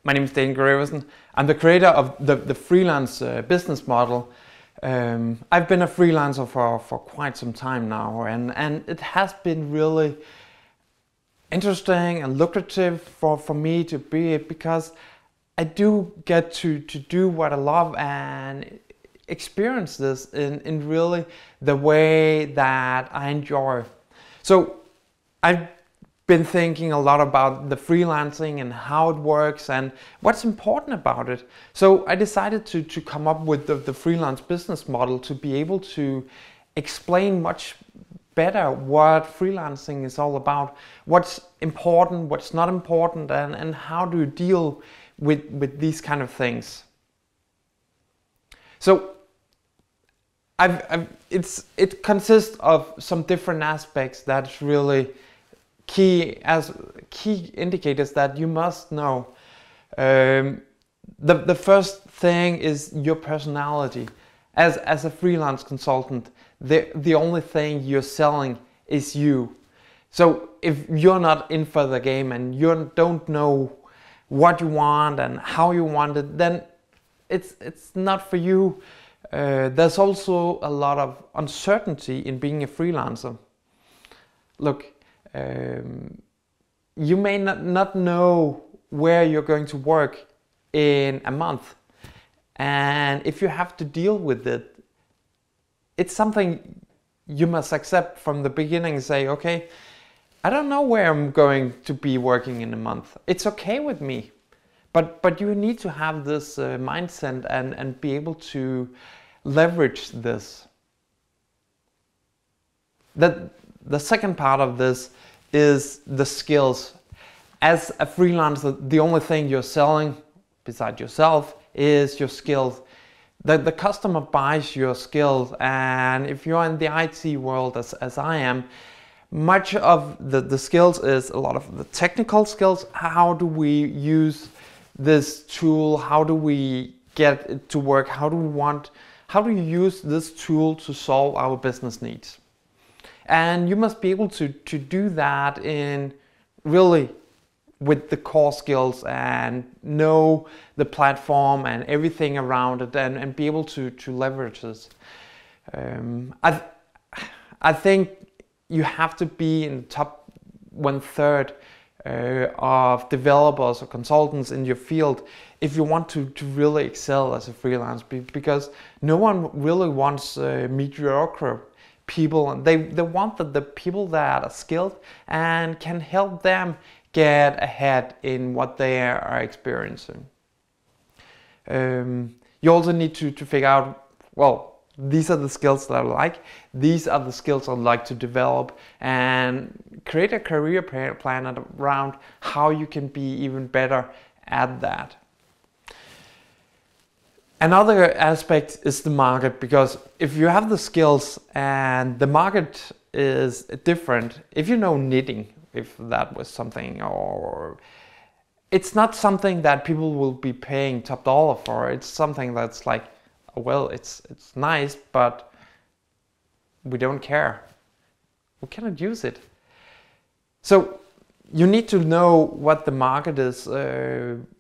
My name is Dane Greversen. I'm the creator of the freelance business model. I've been a freelancer for quite some time now, and it has been really interesting and lucrative for me to be it, because I do get to do what I love and experience this in really the way that I enjoy. So I've been thinking a lot about the freelancing and how it works and what's important about it. So I decided to come up with the freelance business model to be able to explain much better what freelancing is all about, what's important, what's not important, and how do you deal with these kind of things. So it consists of some different aspects that's really key indicators that you must know. The first thing is your personality. As a freelance consultant, the only thing you're selling is you. So if you're not in for the game and you don't know what you want and how you want it, then it's not for you. There's also a lot of uncertainty in being a freelancer. Look, you may not know where you're going to work in a month, and if you have to deal with it, it's something you must accept from the beginning and say, okay, I don't know where I'm going to be working in a month. It's okay with me, but you need to have this mindset and be able to leverage this. The second part of this is the skills. As a freelancer, the only thing you're selling besides yourself is your skills. The customer buys your skills, and if you're in the IT world as I am, much of the skills is a lot of the technical skills. How do we use this tool? How do we get it to work? How do you use this tool to solve our business needs? And you must be able to do that in really with the core skills and know the platform and everything around it, and be able to leverage this. I think you have to be in the top 1/3 of developers or consultants in your field if you want to really excel as a freelance, because no one really wants mediocre people, and they want the people that are skilled and can help them get ahead in what they are experiencing. You also need to figure out, well, these are the skills that I like, these are the skills I'd like to develop, and create a career plan around how you can be even better at that. Another aspect is the market, because if you have the skills and the market is different, if you know knitting, if that was something, or it's not something that people will be paying top dollar for, it's something that's like, well, it's nice, but we don't care. We cannot use it. So you need to know what the market is,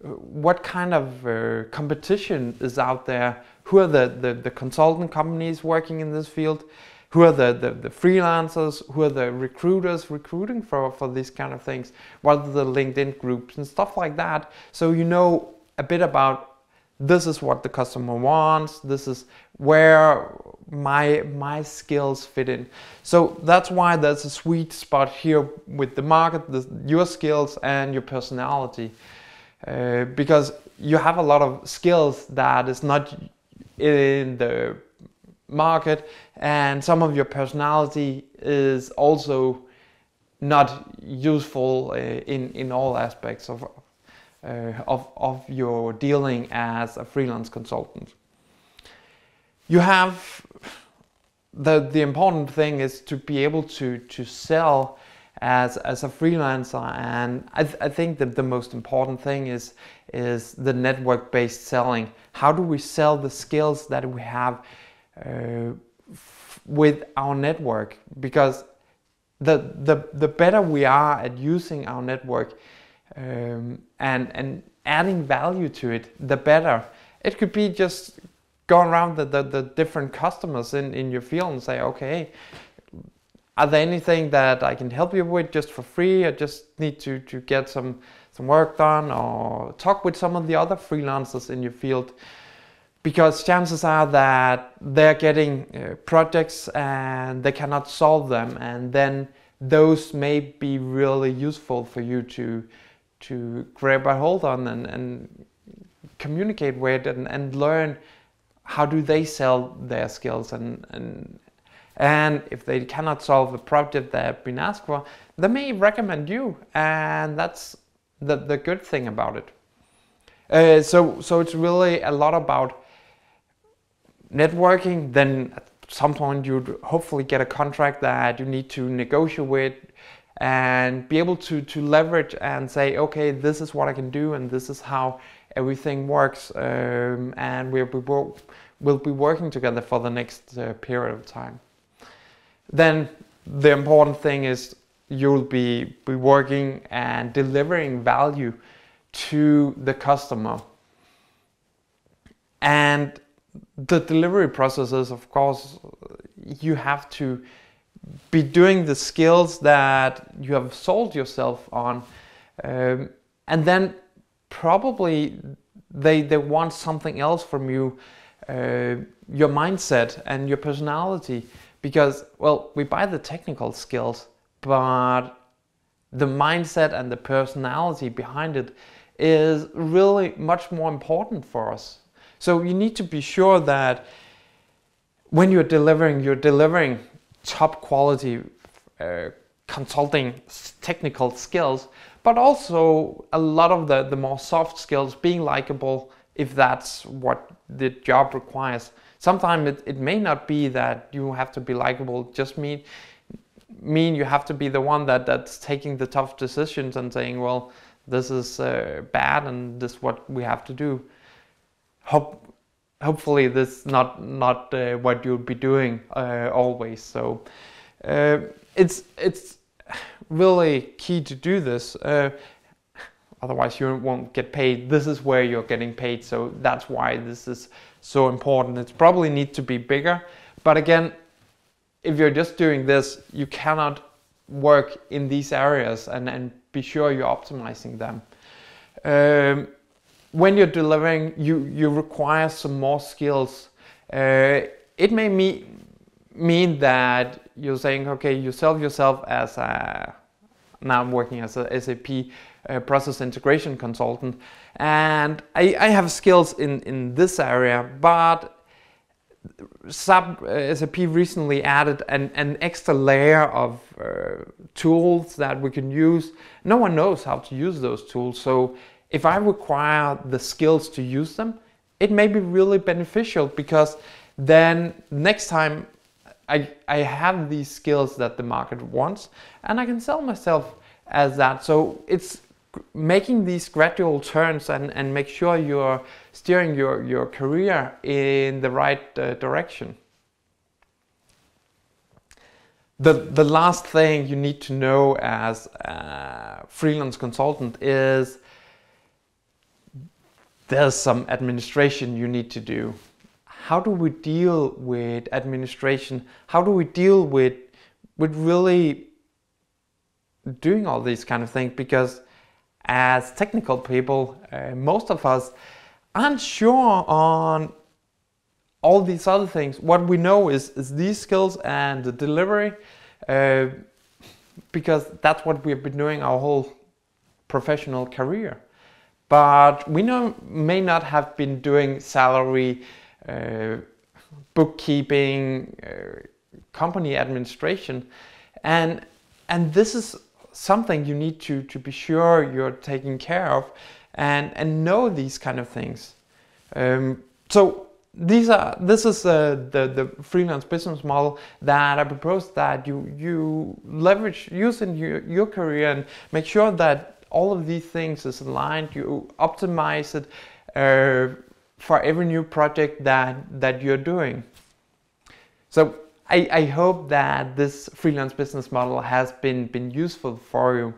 what kind of competition is out there, who are the consultant companies working in this field, who are the freelancers, who are the recruiters recruiting for these kind of things, what are the LinkedIn groups and stuff like that. So you know a bit about, this is what the customer wants, this is where my skills fit in. So that's why there's a sweet spot here with the market, your skills and your personality, because you have a lot of skills that is not in the market, and some of your personality is also not useful in all aspects of your dealing as a freelance consultant. You have the important thing is to be able to sell as a freelancer, and I think that the most important thing is the network-based selling. How do we sell the skills that we have with our network? Because the better we are at using our network, and adding value to it, the better. It could be just going around the different customers in your field and say, okay, are there anything that I can help you with just for free? I just need to get some work done, or talk with some of the other freelancers in your field, because chances are that they're getting projects and they cannot solve them, and then those may be really useful for you to grab a hold on and communicate with and learn how do they sell their skills, and if they cannot solve a project they have been asked for, they may recommend you, and that's the good thing about it. So it's really a lot about networking. Then at some point you'd hopefully get a contract that you need to negotiate with, and be able to leverage and say, okay, this is what I can do, and this is how everything works, and we'll be working together for the next period of time. Then the important thing is you'll be working and delivering value to the customer. And the delivery process is, of course, you have to be doing the skills that you have sold yourself on, and then probably they want something else from you, your mindset and your personality. Because, well, we buy the technical skills, but the mindset and the personality behind it is really much more important for us. So you need to be sure that when you're delivering top quality consulting technical skills, but also a lot of the more soft skills, being likable, if that's what the job requires. Sometimes it may not be that you have to be likable, just mean you have to be the one that's taking the tough decisions and saying, well, this is bad and this is what we have to do. Hopefully this is not what you'll be doing always. So it's really key to do this. Otherwise you won't get paid. This is where you're getting paid, so that's why this is so important. It probably needs to be bigger, but again, if you're just doing this, you cannot work in these areas and be sure you're optimizing them. When you're delivering, you require some more skills. It may mean that you're saying, okay, you sell yourself as now I'm working as a SAP process integration consultant, and I have skills in this area, but SAP recently added an extra layer of tools that we can use. No one knows how to use those tools, so if I require the skills to use them, it may be really beneficial, because then next time I have these skills that the market wants, and I can sell myself as that. So it's making these gradual turns and make sure you're steering your career in the right direction. The last thing you need to know as a freelance consultant is there's some administration you need to do. How do we deal with administration? How do we deal with really doing all these kind of things? Because as technical people, most of us aren't sure on all these other things. What we know is these skills and the delivery, because that's what we've been doing our whole professional career. But we may not have been doing salary, bookkeeping, company administration, and this is something you need to be sure you're taking care of and know these kind of things. So this is the freelance business model that I propose that you leverage, use in your career, and make sure that all of these things is aligned. You optimize it for every new project that you're doing. So I hope that this freelance business model has been useful for you.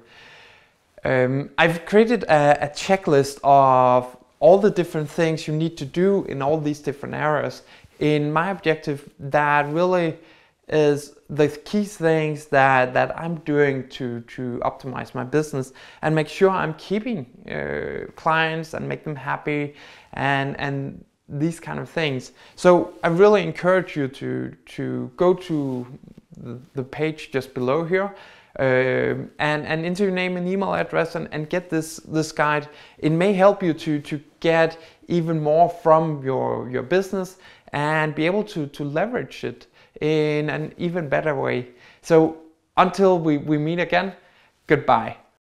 I've created a checklist of all the different things you need to do in all these different areas. In my objective, that really is the key things that I'm doing to optimize my business and make sure I'm keeping clients and make them happy and these kind of things. So I really encourage you to go to the page just below here and enter your name and email address and get this guide. It may help you to get even more from your business and be able to leverage it in an even better way. So until we meet again, goodbye.